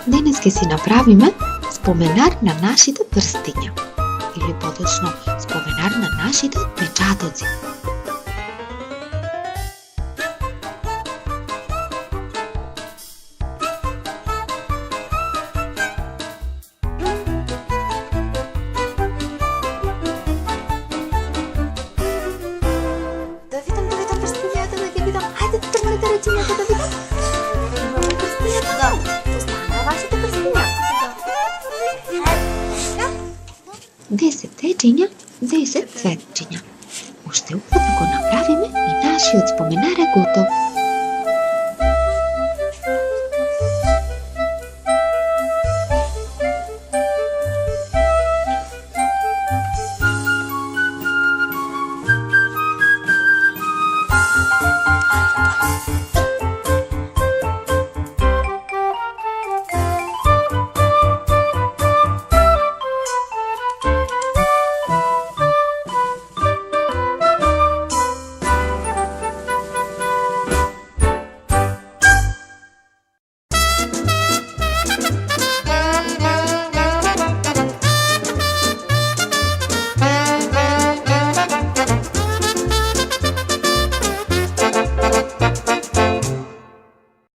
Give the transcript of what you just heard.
Денес ќе си направиме споменар на нашите прстиња, или поточно споменар на нашите отпечатоци. Да видам прстињата, да ги видам. Хајде, отворете ръчињата да видам. Имаме прстињата. Остана вашите прстиња. 10 течиња, 10 цветчиња. Уште упат да го направиме и нашиот споменар е готов.